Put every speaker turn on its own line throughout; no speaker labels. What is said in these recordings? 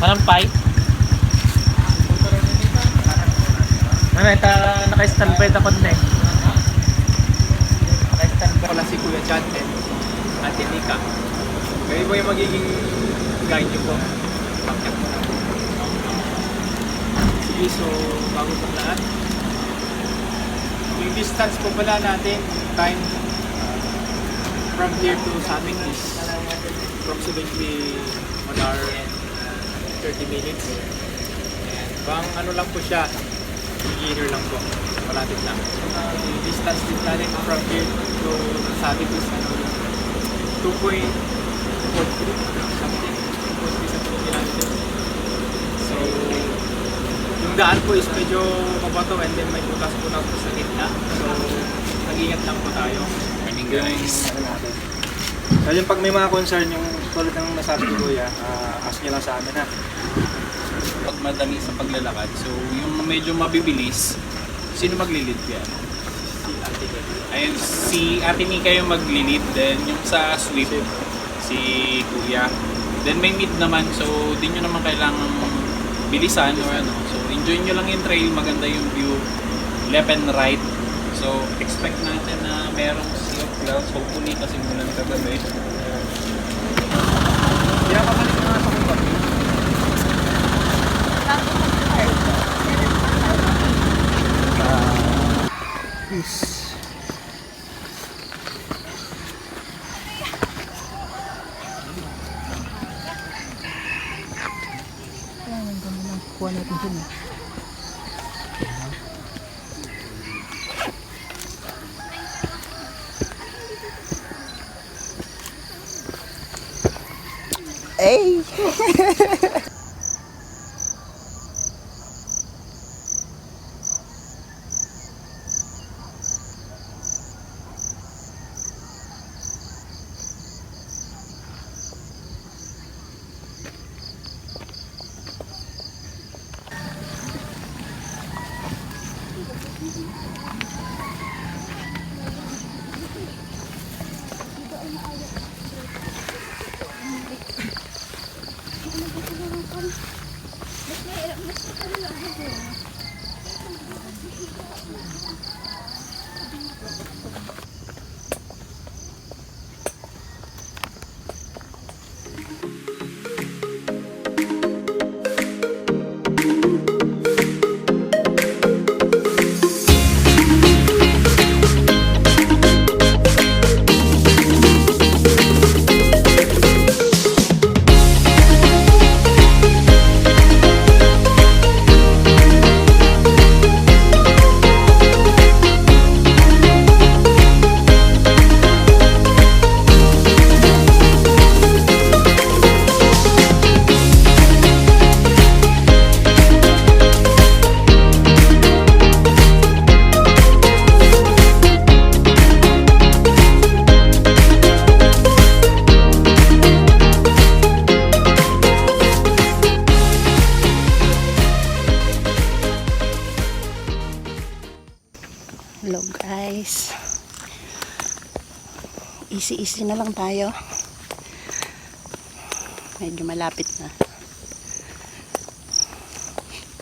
Manampay? Ano, ito naka-standby ako na eh. Naka-standby
Wala si Kuya Chante at Nika. Kayo po yung magiging guide nyo po. Bakit mo na po. Sige, so bago po lahat. Yung distance po pala natin, time from here to Summit is approximately 1 hour and 30 minutes. And bang ano lang po siya, beginner lang po. Malapit lang. Yung distance din natin from here to Summit is 2.43 something. 2.3 something kilometers. So, yung daan po is medyo mabato and then may butas-butas po sa gitna. So, nag-ingat lang po tayo.
Morning guys. Kaya pag may mga concern yung tulad ng nasabi ko Kuya, ask nyo lang sa amin ha.
Pag madali sa paglalakad, so yung medyo mabibilis, sino maglilid yan? Ayun, si Ate Nika yung maglilid, then yung sa sweep, si Kuya. Then may mid naman, so di nyo naman kailangan bilisan or ano. So enjoy nyo lang yung trail, maganda yung view, left and right. So expect natin na merong sea of clouds, hopefully kasi mulan kagabi.
Kaya pabalik na sa kumpa.
kuha natin dun eh. Hey! Hello guys, easy na lang tayo, medyo malapit na,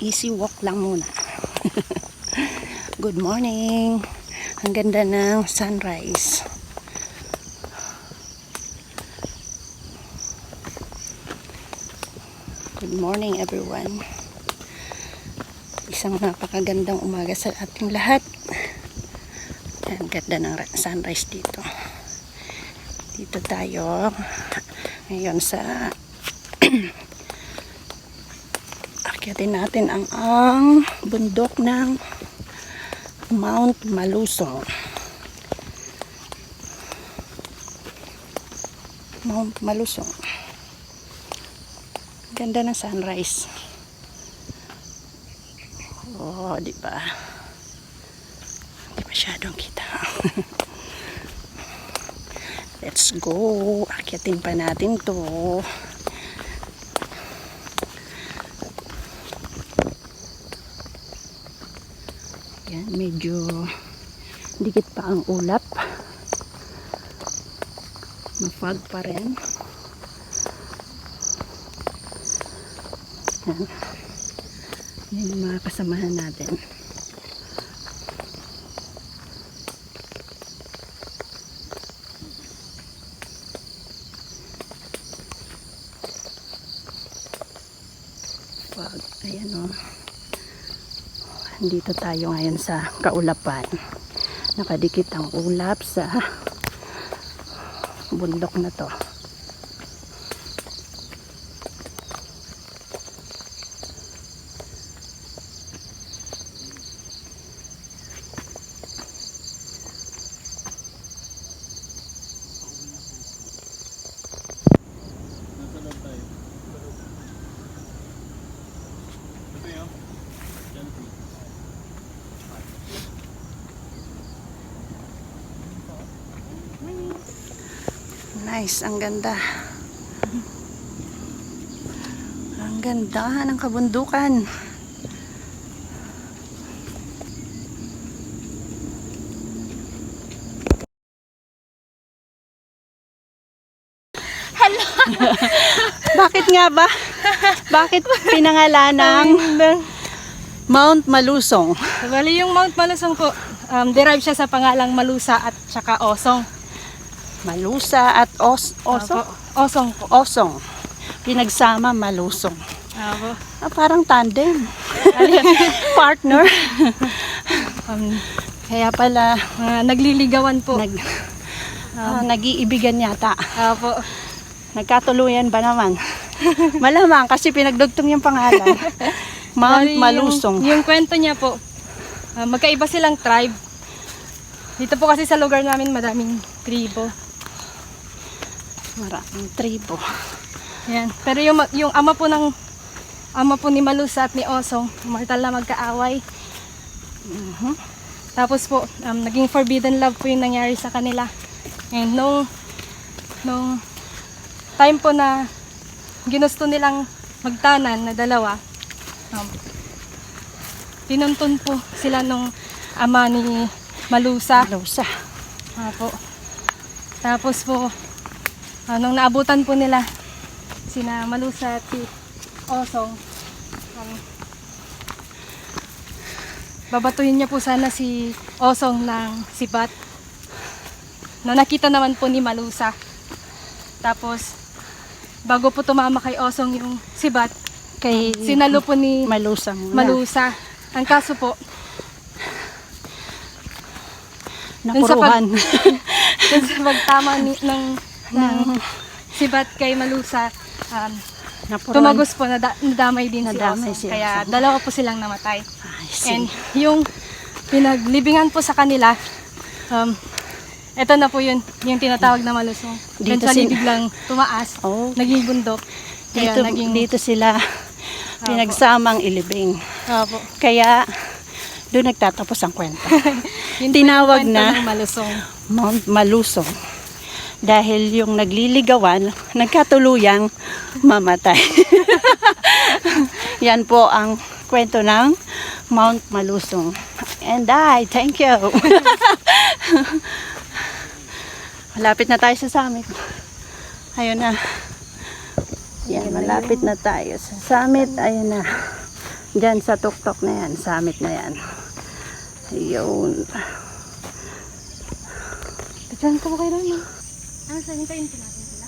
easy walk lang muna. Good morning, ang ganda ng sunrise. Good morning everyone, isang napakagandang umaga sa ating lahat. Ang ganda ng sunrise dito. Dito tayo ngayon sa akyatin natin ang bundok ng Mount Malusong. Mount Malusong. Ganda ng sunrise. Oh, di ba? Hindi masyadong kita. Let's go. Akyatin pa natin to. Yan, medyo dikit pa ang ulap. Mafog pa rin. Yan. Yan yung mga kasamahan natin. Fog. Ayan o. Dito tayo ngayon sa kaulapan. Nakadikit ang ulap sa bundok na to. Nice, ang ganda. Ang ganda ng kabundukan.
Hello!
Bakit nga ba? Bakit pinangalan ng Mount Malusong?
Bali yung Mount Malusong po, derive siya sa pangalang Malusa at saka Osong.
Malusa at Osong?
Osong po.
Osong. Pinagsama Malusong.
Opo.
Parang tandem. Partner. Kaya pala
Nagliligawan po.
nag-iibigan yata.
Opo.
Nagkatuluyan ba naman? Malamang kasi pinagdugtong yung pangalan. Mount
Bali,
Malusong.
Yung kwento niya po, magkaiba silang tribe. Dito po kasi sa lugar namin madaming tribo.
Maraming tribo.
Yan. Pero yung ama po ni Malusa at ni Osong, mortal na magkaaway. Tapos po, naging forbidden love po yung nangyari sa kanila. And nung time po na ginusto nilang magtanan na dalawa, tinuntun po sila nung ama ni Malusa.
Malusa.
Apo. Tapos po, nung naabutan po nila sina Malusa at si Osong, babatuhin niya po sana si Osong ng sibat na nakita naman po ni Malusa. Tapos, bago po tumama kay Osong yung sibat,
Kay
sinalo po ni
Malusa muna.
Malusa. Ang kaso po,
Napuruhan.
dun sa pagtama ng sibat kay Malusa,
Napuruhan.
tumagos po, nadamay din
Nadamay
si
si
Osong. Kaya
Osong.
dalawa po silang namatay.
I see.
And yung pinaglibingan po sa kanila, eto na po yun, yung tinatawag na Malusong.
Dito
Eventually
sin-
biglang tumaas,
Oh.
naging bundok. Kaya
Dito,
naging,
dito sila pinagsamang ilibing.
Opo.
Kaya doon nagtatapos ang kwento.
Yun po
Tinawag
yung kwento
na
ng Malusong.
Mount Malusong. Dahil yung nagliligawan, nagkatuluyang mamatay. Yan po ang kwento ng Mount Malusong. And thank you. Malapit na tayo sa summit. Ayun na. Yan, malapit na tayo sa summit. Ayun na. Diyan sa tuktok na yan. Summit na yan. Ayun.
Diyan ka ba kayo doon? Ano, sa hintayin po natin sila?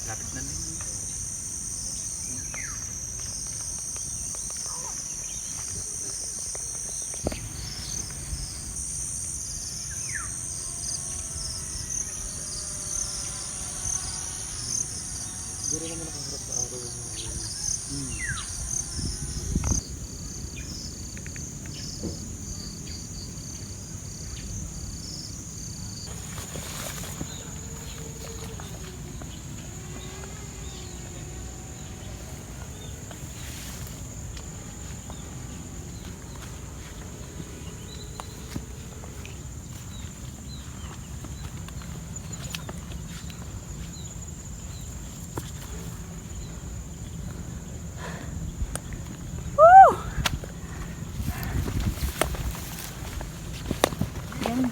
Lapit na.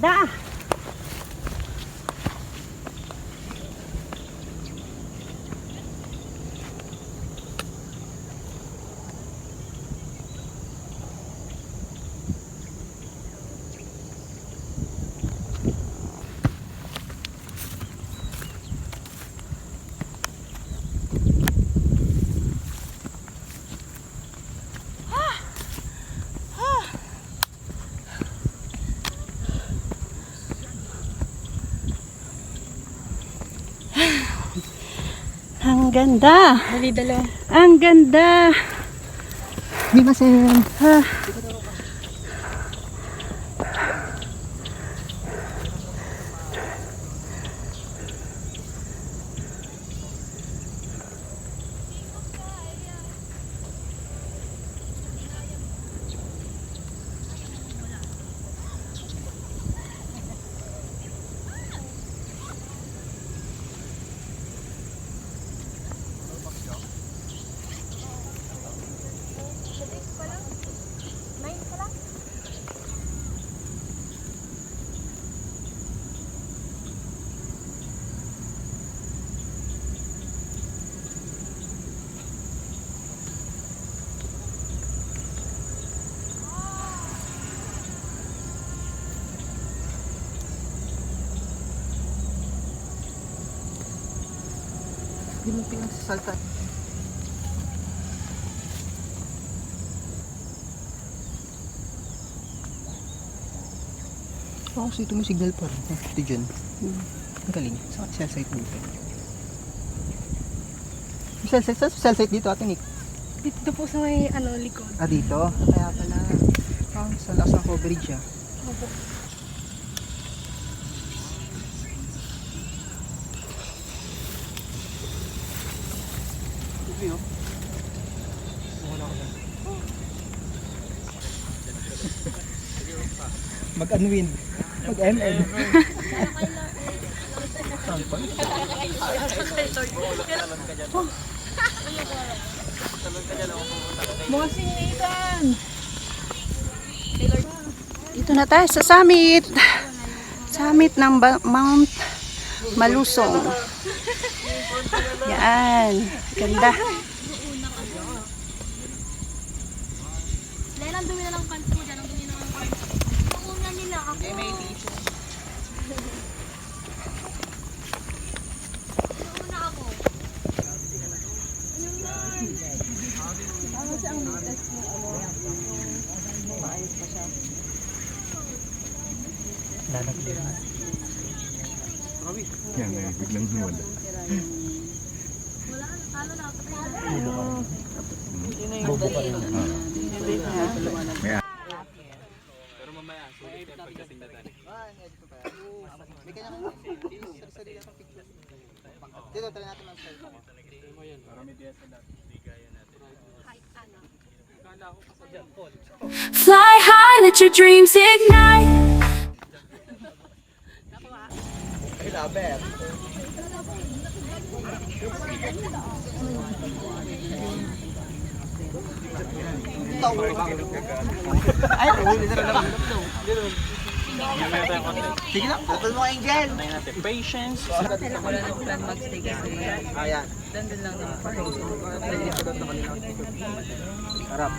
ganda. Ang ganda.
Dali, dalawa.
Ang ganda.
Mimasen.
Ah.
Hindi mo pinagsasalta. Ako kasi ito may signal pa rin. Ito dyan. Ang galing. Saan cell site dito? May cell site? Saan cell site dito, Ate Nick?
Dito po sa may likod.
Ah, dito? Kaya pala. Sa lakas ng coverage ah. Mag-unwind. Mag-ML.
Dito na tayo sa summit. Summit ng Mount Malusong. Yan. Ganda.
Lelang dumi na lang pants mo dyan. Ang dumi na lang pants. Mauna nila ako. Mauna ako.
Yan, biglang humala.
Wala ka, talo na ako.
Pero mamaya, sulit yan pagdating na tayo.
May kanya kang sarili akong picture. Dito, try natin ang cell.
Marami diyan sa lahat. Hindi kaya natin.
Fly high, let your dreams ignite.
Ay, laber. Ay, huli na lang. Sige na, dapat mo Angel.
Tayo natin. Patience.
Wala nang plan magstay kasi
Ayan.
dandun lang naman.
Harap.